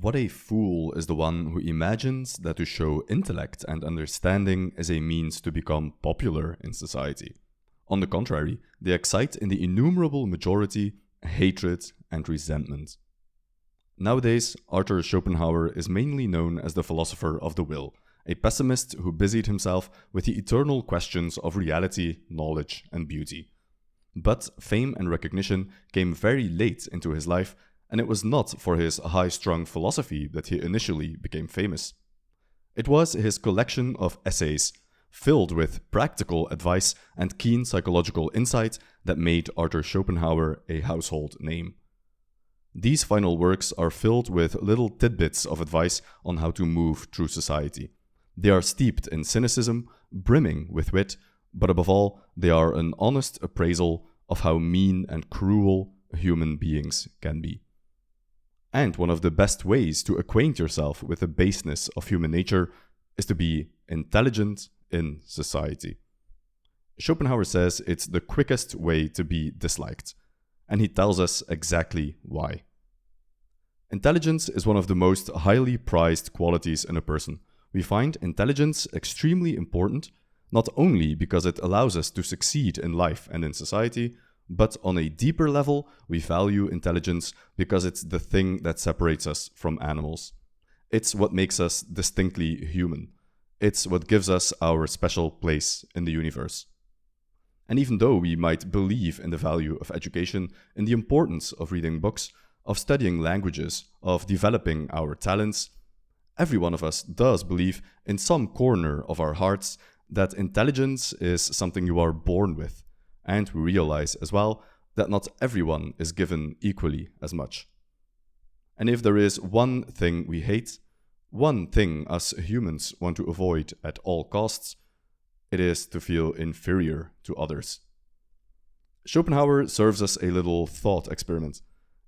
What a fool is the one who imagines that to show intellect and understanding is a means to become popular in society. On the contrary, they excite in the innumerable majority hatred and resentment. Nowadays, Arthur Schopenhauer is mainly known as the philosopher of the will, a pessimist who busied himself with the eternal questions of reality, knowledge, and beauty. But fame and recognition came very late into his life, and it was not for his high-strung philosophy that he initially became famous. It was his collection of essays, filled with practical advice and keen psychological insight, that made Arthur Schopenhauer a household name. These final works are filled with little tidbits of advice on how to move through society. They are steeped in cynicism, brimming with wit, but above all, they are an honest appraisal of how mean and cruel human beings can be. And one of the best ways to acquaint yourself with the baseness of human nature is to be intelligent in society. Schopenhauer says it's the quickest way to be disliked, and he tells us exactly why. Intelligence is one of the most highly prized qualities in a person. We find intelligence extremely important, not only because it allows us to succeed in life and in society, but on a deeper level, we value intelligence because it's the thing that separates us from animals. It's what makes us distinctly human. It's what gives us our special place in the universe. And even though we might believe in the value of education, in the importance of reading books, of studying languages, of developing our talents, every one of us does believe in some corner of our hearts that intelligence is something you are born with. And we realize as well that not everyone is given equally as much. And if there is one thing we hate, one thing us humans want to avoid at all costs, it is to feel inferior to others. Schopenhauer serves us a little thought experiment.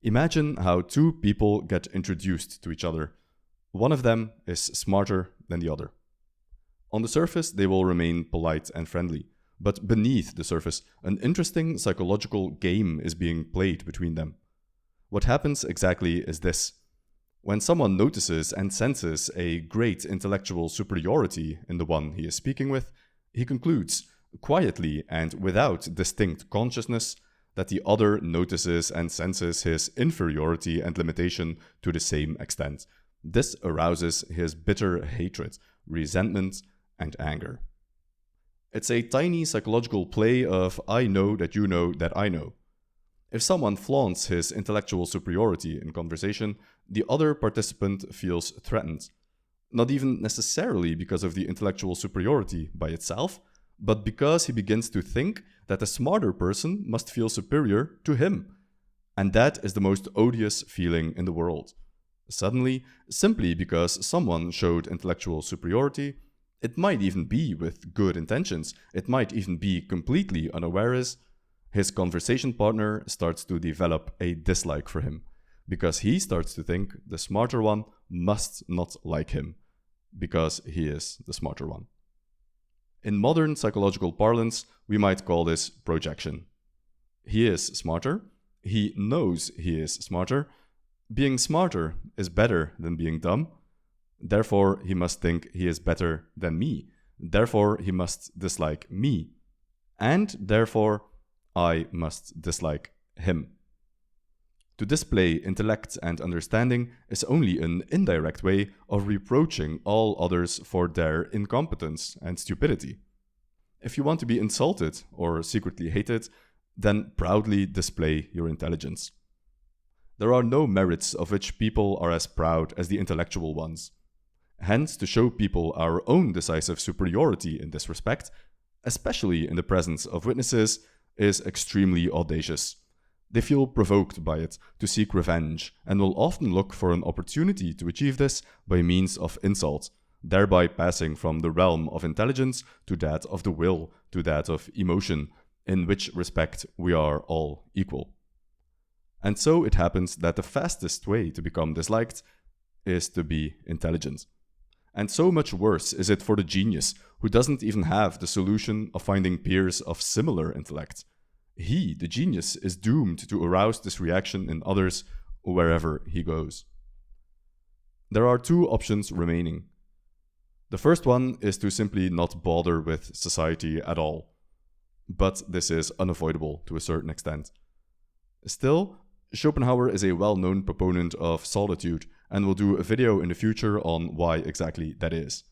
Imagine how two people get introduced to each other. One of them is smarter than the other. On the surface, they will remain polite and friendly. But beneath the surface, an interesting psychological game is being played between them. What happens exactly is this. When someone notices and senses a great intellectual superiority in the one he is speaking with, he concludes, quietly and without distinct consciousness, that the other notices and senses his inferiority and limitation to the same extent. This arouses his bitter hatred, resentment, and anger. It's a tiny psychological play of I know that you know that I know. If someone flaunts his intellectual superiority in conversation, the other participant feels threatened. Not even necessarily because of the intellectual superiority by itself, but because he begins to think that a smarter person must feel superior to him. And that is the most odious feeling in the world. Suddenly, simply because someone showed intellectual superiority, it might even be with good intentions, it might even be completely unawares, his conversation partner starts to develop a dislike for him, because he starts to think the smarter one must not like him, because he is the smarter one. In modern psychological parlance, we might call this projection. He is smarter, he knows he is smarter, being smarter is better than being dumb, therefore, he must think he is better than me. Therefore, he must dislike me. And therefore, I must dislike him. To display intellect and understanding is only an indirect way of reproaching all others for their incompetence and stupidity. If you want to be insulted or secretly hated, then proudly display your intelligence. There are no merits of which people are as proud as the intellectual ones. Hence, to show people our own decisive superiority in this respect, especially in the presence of witnesses, is extremely audacious. They feel provoked by it to seek revenge and will often look for an opportunity to achieve this by means of insult, thereby passing from the realm of intelligence to that of the will, to that of emotion, in which respect we are all equal. And so it happens that the fastest way to become disliked is to be intelligent. And so much worse is it for the genius, who doesn't even have the solution of finding peers of similar intellect. He, the genius, is doomed to arouse this reaction in others wherever he goes. there are two options remaining. The first one is to simply not bother with society at all. But this is unavoidable to a certain extent. Still, Schopenhauer is a well-known proponent of solitude and will do a video in the future on why exactly that is.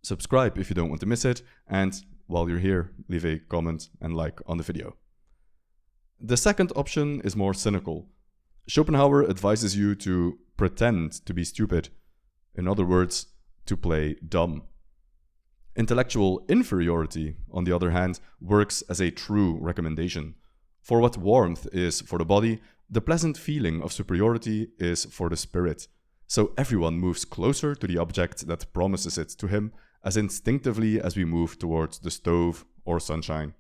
Subscribe if you don't want to miss it, and while you're here, leave a comment and like on the video. The second option is more cynical. Schopenhauer advises you to pretend to be stupid. In other words, to play dumb. Intellectual inferiority, on the other hand, works as a true recommendation. For what warmth is for the body, the pleasant feeling of superiority is for the spirit. So everyone moves closer to the object that promises it to him as instinctively as we move towards the stove or sunshine.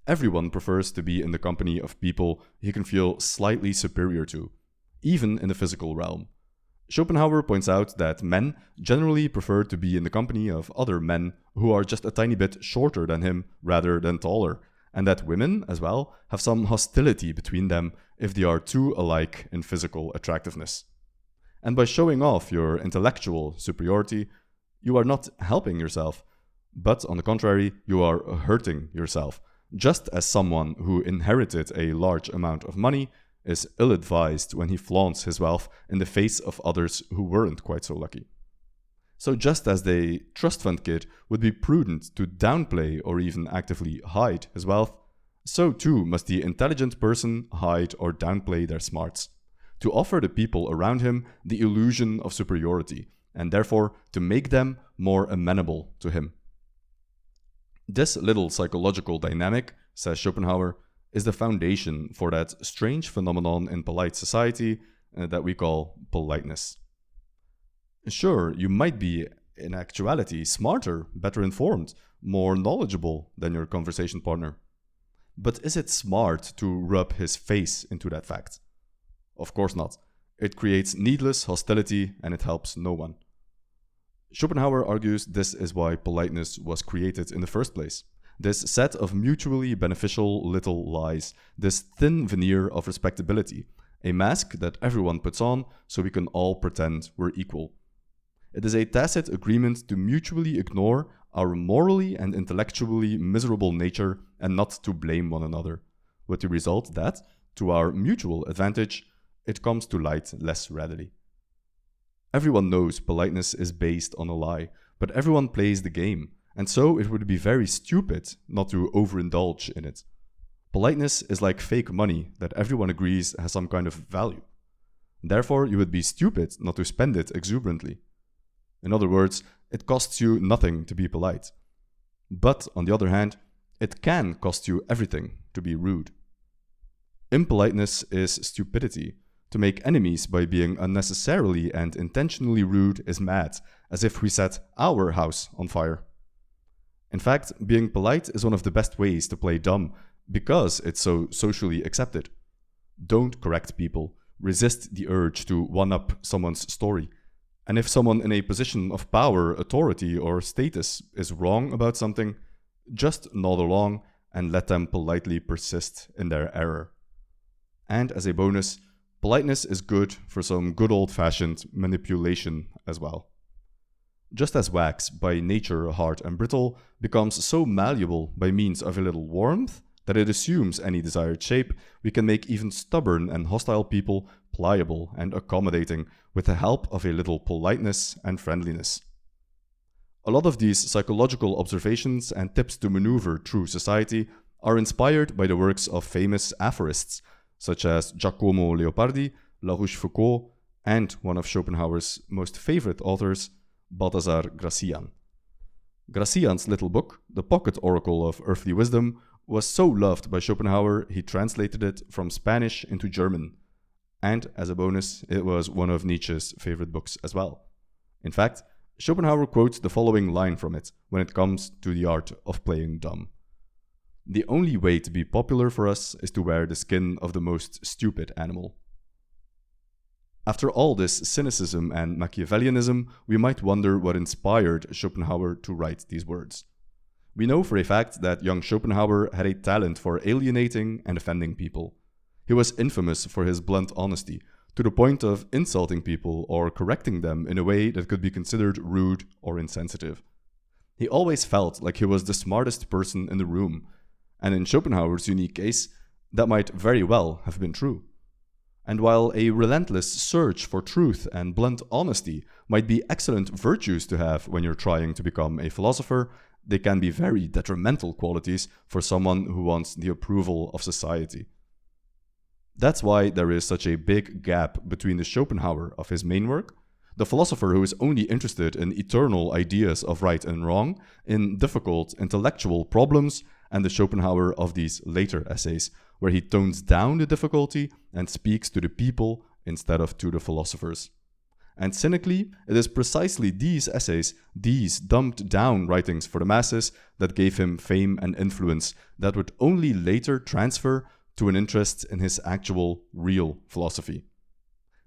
Everyone prefers to be in the company of people he can feel slightly superior to, even in the physical realm. Schopenhauer points out that men generally prefer to be in the company of other men who are just a tiny bit shorter than him rather than taller, and that women, as well, have some hostility between them if they are too alike in physical attractiveness. And by showing off your intellectual superiority, you are not helping yourself, but on the contrary, you are hurting yourself, just as someone who inherited a large amount of money is ill-advised when he flaunts his wealth in the face of others who weren't quite so lucky. So just as the trust fund kid would be prudent to downplay or even actively hide his wealth, so too must the intelligent person hide or downplay their smarts, to offer the people around him the illusion of superiority, and therefore to make them more amenable to him. This little psychological dynamic, says Schopenhauer, is the foundation for that strange phenomenon in polite society that we call politeness. Sure, you might be, in actuality, smarter, better informed, more knowledgeable than your conversation partner. But is it smart to rub his face into that fact? Of course not. It creates needless hostility and it helps no one. Schopenhauer argues this is why politeness was created in the first place. This set of mutually beneficial little lies, this thin veneer of respectability, a mask that everyone puts on so we can all pretend we're equal. It is a tacit agreement to mutually ignore our morally and intellectually miserable nature and not to blame one another, with the result that, to our mutual advantage, it comes to light less readily. Everyone knows politeness is based on a lie, but everyone plays the game, and so it would be very stupid not to overindulge in it. Politeness is like fake money that everyone agrees has some kind of value. Therefore, you would be stupid not to spend it exuberantly. In other words, it costs you nothing to be polite. But, on the other hand, it can cost you everything to be rude. Impoliteness is stupidity. To make enemies by being unnecessarily and intentionally rude is mad, as if we set our house on fire. In fact, being polite is one of the best ways to play dumb, because it's so socially accepted. Don't correct people. Resist the urge to one-up someone's story. And if someone in a position of power, authority, or status is wrong about something, just nod along and let them politely persist in their error. And as a bonus, politeness is good for some good old-fashioned manipulation as well. Just as wax, by nature hard and brittle, becomes so malleable by means of a little warmth that it assumes any desired shape, we can make even stubborn and hostile people pliable and accommodating with the help of a little politeness and friendliness. A lot of these psychological observations and tips to maneuver through society are inspired by the works of famous aphorists, such as Giacomo Leopardi, La Rochefoucauld, and one of Schopenhauer's most favorite authors, Balthazar Gracian. Gracian's little book, The Pocket Oracle of Earthly Wisdom, was so loved by Schopenhauer he translated it from Spanish into German. And as a bonus, it was one of Nietzsche's favorite books as well. In fact, Schopenhauer quotes the following line from it when it comes to the art of playing dumb. The only way to be popular for us is to wear the skin of the most stupid animal. After all this cynicism and Machiavellianism, we might wonder what inspired Schopenhauer to write these words. We know for a fact that young Schopenhauer had a talent for alienating and offending people. He was infamous for his blunt honesty, to the point of insulting people or correcting them in a way that could be considered rude or insensitive. He always felt like he was the smartest person in the room, and in Schopenhauer's unique case, that might very well have been true. And while a relentless search for truth and blunt honesty might be excellent virtues to have when you're trying to become a philosopher, they can be very detrimental qualities for someone who wants the approval of society. That's why there is such a big gap between the Schopenhauer of his main work, the philosopher who is only interested in eternal ideas of right and wrong, in difficult intellectual problems, and the Schopenhauer of these later essays, where he tones down the difficulty and speaks to the people instead of to the philosophers. And cynically, it is precisely these essays, these dumbed down writings for the masses, that gave him fame and influence that would only later transfer to an interest in his actual, real philosophy.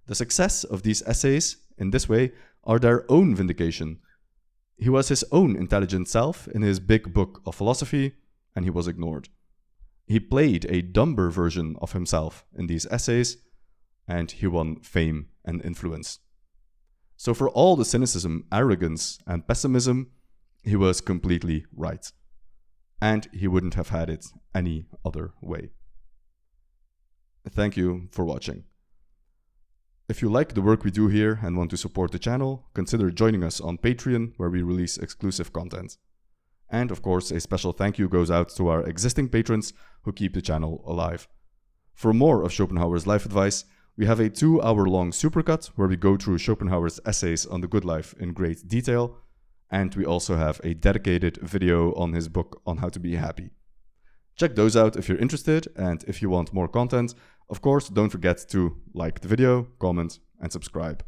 The success of these essays, in this way, are their own vindication. He was his own intelligent self in his big book of philosophy, and he was ignored. He played a dumber version of himself in these essays, and he won fame and influence. So for all the cynicism, arrogance, and pessimism, he was completely right. And he wouldn't have had it any other way. Thank you for watching. If you like the work we do here and want to support the channel, consider joining us on Patreon, where we release exclusive content. And of course, a special thank you goes out to our existing patrons who keep the channel alive. For more of Schopenhauer's life advice, we have a 2-hour-long supercut where we go through Schopenhauer's essays on the good life in great detail, and we also have a dedicated video on his book on how to be happy. Check those out if you're interested, and if you want more content, of course, don't forget to like the video, comment, and subscribe.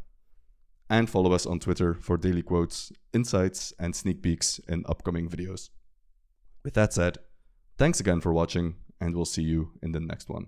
And follow us on Twitter for daily quotes, insights, and sneak peeks in upcoming videos. With that said, thanks again for watching, and we'll see you in the next one.